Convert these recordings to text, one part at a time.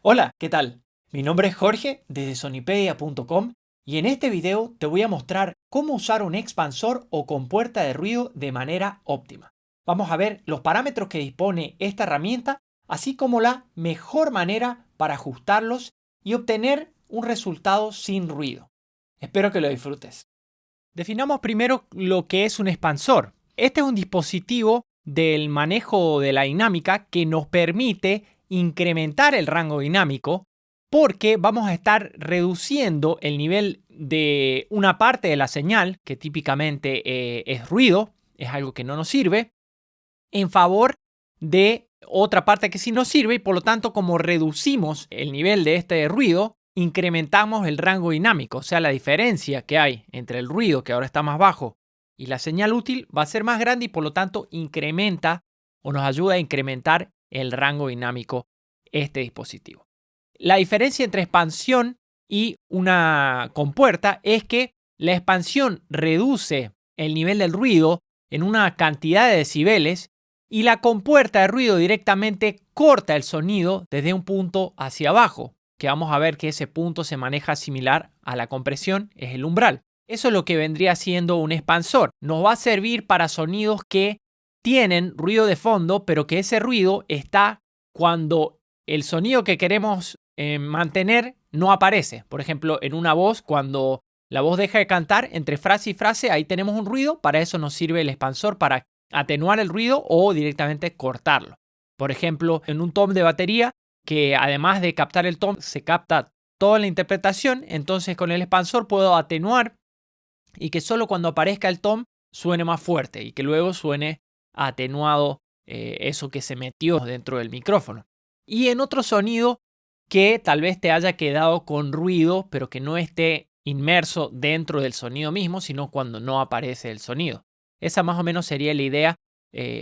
Hola, ¿qué tal? Mi nombre es Jorge desde sonipedia.com y en este video te voy a mostrar cómo usar un expansor o compuerta de ruido de manera óptima. Vamos a ver los parámetros que dispone esta herramienta, así como la mejor manera para ajustarlos y obtener un resultado sin ruido. Espero que lo disfrutes. Definamos primero lo que es un expansor. Este es un dispositivo del manejo de la dinámica que nos permite incrementar el rango dinámico porque vamos a estar reduciendo el nivel de una parte de la señal, que típicamente es ruido, es algo que no nos sirve, en favor de otra parte que sí nos sirve y por lo tanto como reducimos el nivel de este ruido, incrementamos el rango dinámico, o sea, la diferencia que hay entre el ruido, que ahora está más bajo, y la señal útil va a ser más grande y por lo tanto incrementa o nos ayuda a incrementar el rango dinámico este dispositivo. La diferencia entre expansión y una compuerta es que la expansión reduce el nivel del ruido en una cantidad de decibeles y la compuerta de ruido directamente corta el sonido desde un punto hacia abajo, que vamos a ver que ese punto se maneja similar a la compresión, es el umbral. Eso es lo que vendría siendo un expansor. Nos va a servir para sonidos que tienen ruido de fondo, pero que ese ruido está cuando el sonido que queremos mantener no aparece. Por ejemplo, en una voz, cuando la voz deja de cantar, entre frase y frase, ahí tenemos un ruido. Para eso nos sirve el expansor, para atenuar el ruido o directamente cortarlo. Por ejemplo, en un tom de batería, que además de captar el tom, se capta toda la interpretación, entonces con el expansor puedo atenuar y que solo cuando aparezca el tom suene más fuerte y que luego suene atenuado eso que se metió dentro del micrófono. Y en otro sonido que tal vez te haya quedado con ruido, pero que no esté inmerso dentro del sonido mismo, sino cuando no aparece el sonido. Esa más o menos sería la idea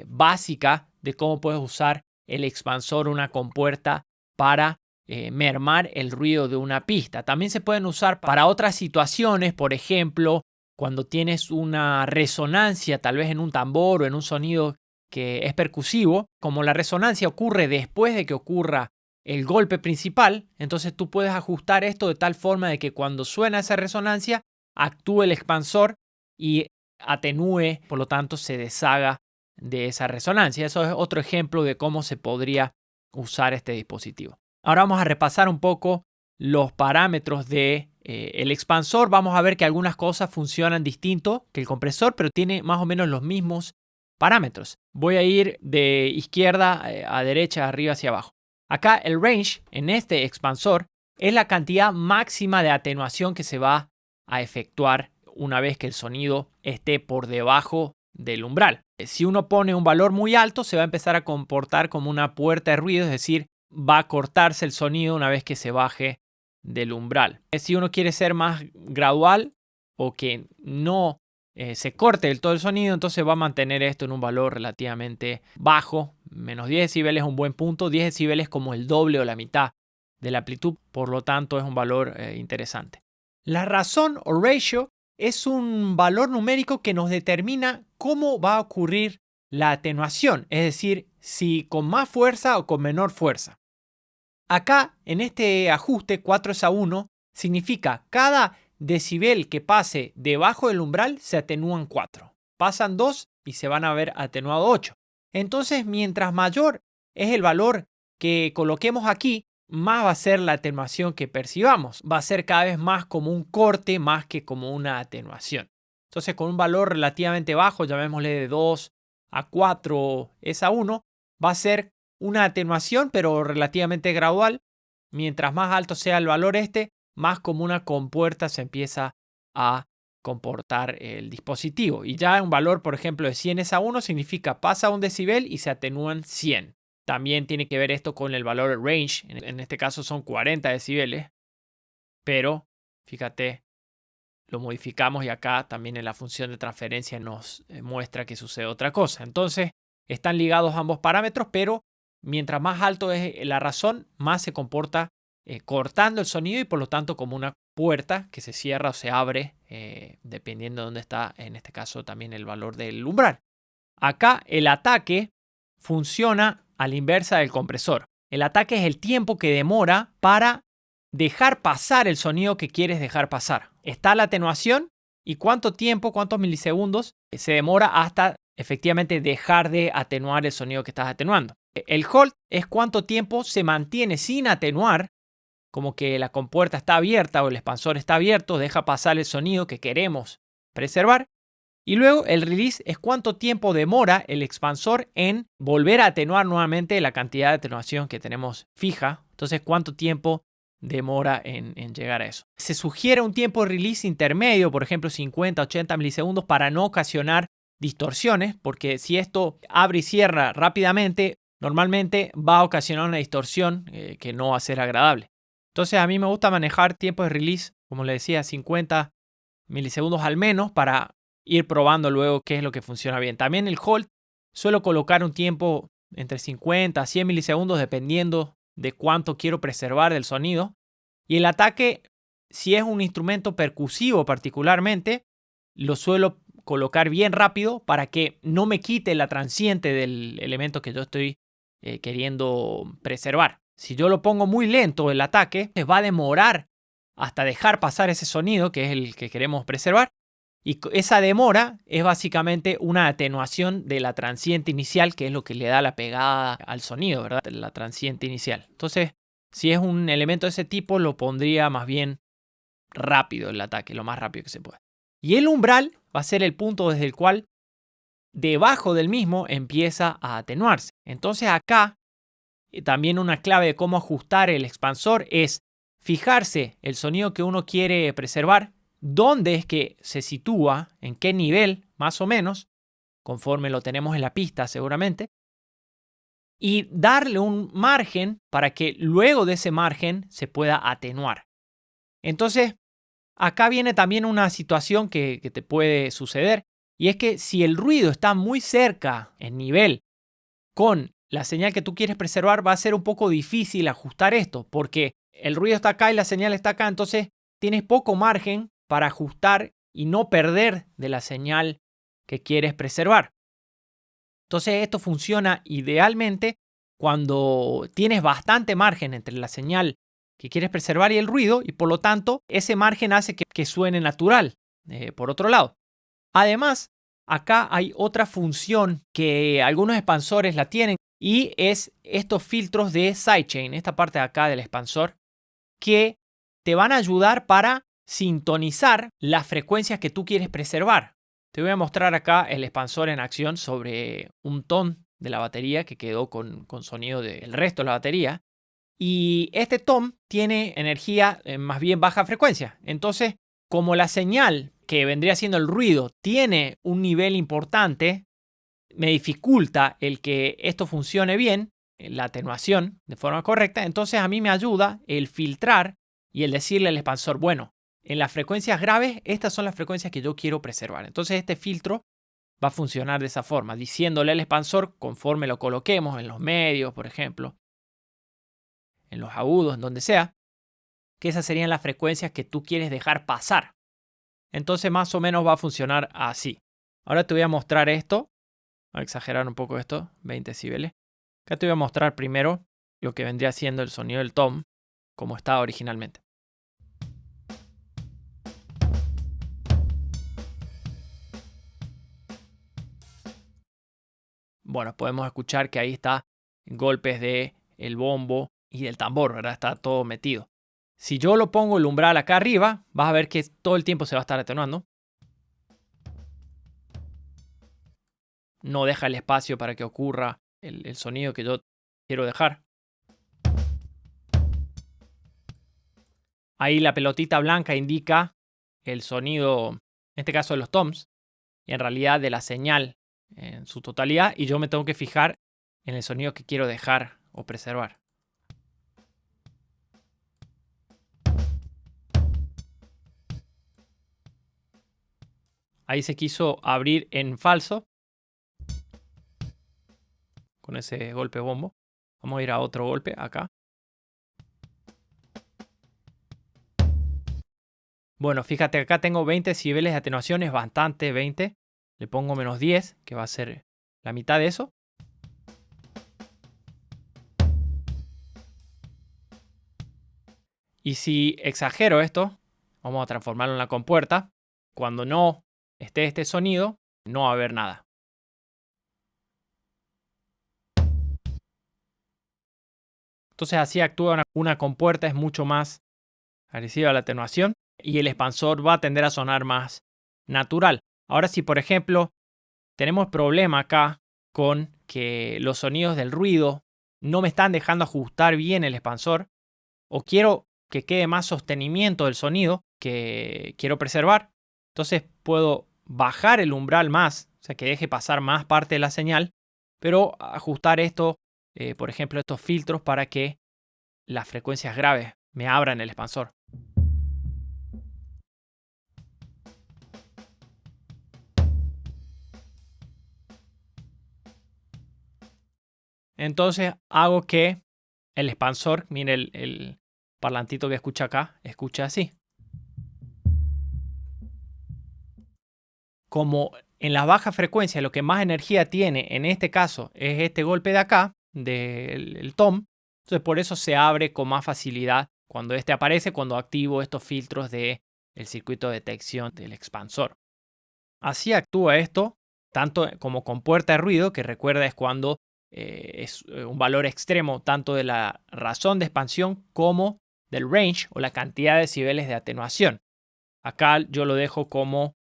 básica de cómo puedes usar el expansor, una compuerta, para mermar el ruido de una pista. También se pueden usar para otras situaciones, por ejemplo, cuando tienes una resonancia, tal vez en un tambor o en un sonido que es percusivo. Como la resonancia ocurre después de que ocurra el golpe principal, entonces tú puedes ajustar esto de tal forma de que cuando suena esa resonancia actúe el expansor y atenúe, por lo tanto se deshaga de esa resonancia. Eso es otro ejemplo de cómo se podría usar este dispositivo. Ahora vamos a repasar un poco los parámetros de el expansor. Vamos a ver que algunas cosas funcionan distinto que el compresor, pero tiene más o menos los mismos parámetros. Voy a ir de izquierda a derecha, arriba hacia abajo. Acá el range en este expansor es la cantidad máxima de atenuación que se va a efectuar una vez que el sonido esté por debajo del umbral. Si uno pone un valor muy alto, se va a empezar a comportar como una puerta de ruido, es decir, va a cortarse el sonido una vez que se baje del umbral. Si uno quiere ser más gradual o que no se corte del todo el sonido, entonces va a mantener esto en un valor relativamente bajo. Menos 10 decibeles es un buen punto. 10 decibeles como el doble o la mitad de la amplitud, por lo tanto es un valor interesante. La razón o ratio es un valor numérico que nos determina cómo va a ocurrir la atenuación, es decir, si con más fuerza o con menor fuerza. Acá, en este ajuste 4:1, significa cada decibel que pase debajo del umbral se atenúan 4. Pasan 2 y se van a ver atenuado 8. Entonces, mientras mayor es el valor que coloquemos aquí, más va a ser la atenuación que percibamos. Va a ser cada vez más como un corte más que como una atenuación. Entonces, con un valor relativamente bajo, llamémosle de 2 a 4 es a 1, va a ser una atenuación, pero relativamente gradual. Mientras más alto sea el valor más como una compuerta se empieza a comportar el dispositivo. Y ya un valor, por ejemplo, de 100 es a 1 significa pasa un decibel y se atenúan 100. También tiene que ver esto con el valor range. En este caso son 40 decibeles. Pero, fíjate, lo modificamos y acá también en la función de transferencia nos muestra que sucede otra cosa. Entonces, están ligados ambos parámetros, pero mientras más alto es la razón, más se comporta cortando el sonido y por lo tanto como una puerta que se cierra o se abre dependiendo de dónde está, en este caso también el valor del umbral. Acá el ataque funciona a la inversa del compresor. El ataque es el tiempo que demora para dejar pasar el sonido que quieres dejar pasar. Está la atenuación y cuánto tiempo, cuántos milisegundos se demora hasta efectivamente dejar de atenuar el sonido que estás atenuando. El hold es cuánto tiempo se mantiene sin atenuar, como que la compuerta está abierta o el expansor está abierto, deja pasar el sonido que queremos preservar. Y luego el release es cuánto tiempo demora el expansor en volver a atenuar nuevamente la cantidad de atenuación que tenemos fija. Entonces, cuánto tiempo demora en llegar a eso. Se sugiere un tiempo de release intermedio, por ejemplo 50-80 milisegundos, para no ocasionar distorsiones, porque si esto abre y cierra rápidamente, normalmente va a ocasionar una distorsión que no va a ser agradable. Entonces a mí me gusta manejar tiempos de release, como le decía, 50 milisegundos al menos para ir probando luego qué es lo que funciona bien. También el hold suelo colocar un tiempo entre 50 a 100 milisegundos dependiendo de cuánto quiero preservar del sonido. Y el ataque, si es un instrumento percusivo particularmente, lo suelo colocar bien rápido para que no me quite la transiente del elemento que yo estoy queriendo preservar. Si yo lo pongo muy lento el ataque, se va a demorar hasta dejar pasar ese sonido que es el que queremos preservar. Y esa demora es básicamente una atenuación de la transiente inicial, que es lo que le da la pegada al sonido, ¿verdad? La transiente inicial. Entonces, si es un elemento de ese tipo, lo pondría más bien rápido el ataque, lo más rápido que se pueda. Y el umbral va a ser el punto desde el cual debajo del mismo empieza a atenuarse. Entonces acá también una clave de cómo ajustar el expansor es fijarse el sonido que uno quiere preservar, dónde es que se sitúa, en qué nivel más o menos, conforme lo tenemos en la pista seguramente, y darle un margen para que luego de ese margen se pueda atenuar. Entonces, acá viene también una situación que te puede suceder, y es que si el ruido está muy cerca en nivel con la señal que tú quieres preservar, va a ser un poco difícil ajustar esto, porque el ruido está acá y la señal está acá, entonces tienes poco margen para ajustar y no perder de la señal que quieres preservar. Entonces esto funciona idealmente cuando tienes bastante margen entre la señal que quieres preservar y el ruido, y por lo tanto ese margen hace que suene natural, por otro lado. Además, acá hay otra función que algunos expansores la tienen y es estos filtros de sidechain, esta parte de acá del expansor, que te van a ayudar para sintonizar las frecuencias que tú quieres preservar. Te voy a mostrar acá el expansor en acción sobre un tom de la batería que quedó con sonido del resto de la batería. Y este tom tiene energía más bien baja frecuencia. Entonces, como la señal que vendría siendo el ruido tiene un nivel importante, me dificulta el que esto funcione bien, la atenuación de forma correcta. Entonces a mí me ayuda el filtrar y el decirle al expansor, bueno, en las frecuencias graves, estas son las frecuencias que yo quiero preservar. Entonces este filtro va a funcionar de esa forma, diciéndole al expansor conforme lo coloquemos en los medios, por ejemplo, en los agudos, en donde sea, que esas serían las frecuencias que tú quieres dejar pasar. Entonces más o menos va a funcionar así. Ahora te voy a mostrar esto. Voy a exagerar un poco esto, 20 decibeles. Acá te voy a mostrar primero lo que vendría siendo el sonido del tom, como estaba originalmente. Bueno, podemos escuchar que ahí está golpes de el bombo y del tambor, ¿verdad? Está todo metido. Si yo lo pongo el umbral acá arriba, vas a ver que todo el tiempo se va a estar atenuando. No deja el espacio para que ocurra el sonido que yo quiero dejar. Ahí la pelotita blanca indica el sonido, en este caso de los toms, y en realidad de la señal en su totalidad, y yo me tengo que fijar en el sonido que quiero dejar o preservar. Ahí se quiso abrir en falso con ese golpe bombo. Vamos a ir a otro golpe acá. Bueno, fíjate, acá tengo 20 decibeles de atenuación, es bastante, 20. Le pongo menos 10, que va a ser la mitad de eso. Y si exagero esto, vamos a transformarlo en la compuerta. Cuando no esté este sonido, no va a haber nada. Entonces así actúa una compuerta, es mucho más agresiva a la atenuación y el expansor va a tender a sonar más natural. Ahora si por ejemplo tenemos problema acá con que los sonidos del ruido no me están dejando ajustar bien el expansor o quiero que quede más sostenimiento del sonido que quiero preservar, entonces puedo bajar el umbral más, o sea que deje pasar más parte de la señal, pero ajustar esto, por ejemplo estos filtros para que las frecuencias graves me abran el expansor. Entonces hago que el expansor, mire el parlantito que escucha acá, escucha así. Como en las bajas frecuencias lo que más energía tiene en este caso es este golpe de acá, del tom, entonces por eso se abre con más facilidad cuando este aparece, cuando activo estos filtros del circuito de detección del expansor. Así actúa esto, tanto como con puerta de ruido, que recuerda es cuando es un valor extremo tanto de la razón de expansión como del range o la cantidad de decibeles de atenuación. Acá yo lo dejo como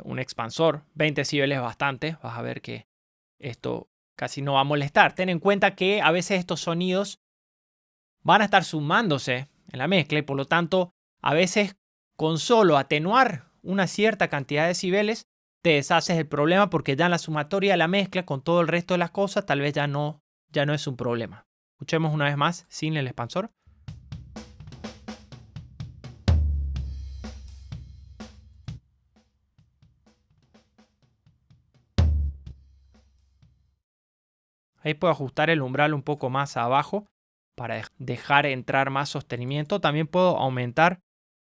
un expansor, 20 decibeles es bastante, vas a ver que esto casi no va a molestar. Ten en cuenta que a veces estos sonidos van a estar sumándose en la mezcla y por lo tanto a veces con solo atenuar una cierta cantidad de decibeles te deshaces del problema porque ya en la sumatoria de la mezcla con todo el resto de las cosas tal vez ya no es un problema. Escuchemos una vez más sin el expansor. Ahí puedo ajustar el umbral un poco más abajo para dejar entrar más sostenimiento. También puedo aumentar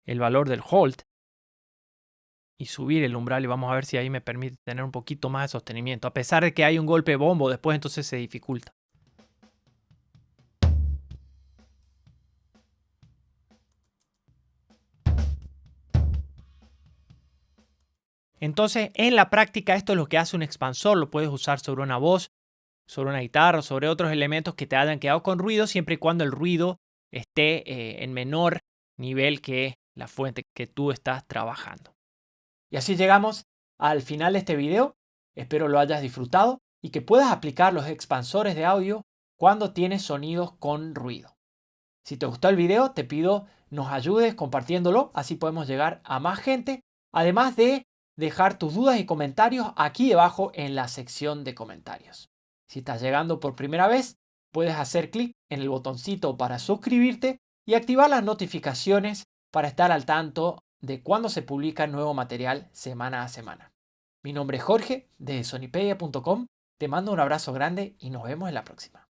el valor del hold y subir el umbral y vamos a ver si ahí me permite tener un poquito más de sostenimiento. A pesar de que hay un golpe bombo después, entonces se dificulta. Entonces, en la práctica, esto es lo que hace un expansor. Lo puedes usar sobre una voz, sobre una guitarra, sobre otros elementos que te hayan quedado con ruido, siempre y cuando el ruido esté en menor nivel que la fuente que tú estás trabajando. Y así llegamos al final de este video. Espero lo hayas disfrutado y que puedas aplicar los expansores de audio cuando tienes sonidos con ruido. Si te gustó el video, te pido nos ayudes compartiéndolo, así podemos llegar a más gente, además de dejar tus dudas y comentarios aquí debajo en la sección de comentarios. Si estás llegando por primera vez, puedes hacer clic en el botoncito para suscribirte y activar las notificaciones para estar al tanto de cuando se publica nuevo material semana a semana. Mi nombre es Jorge de sonypedia.com, te mando un abrazo grande y nos vemos en la próxima.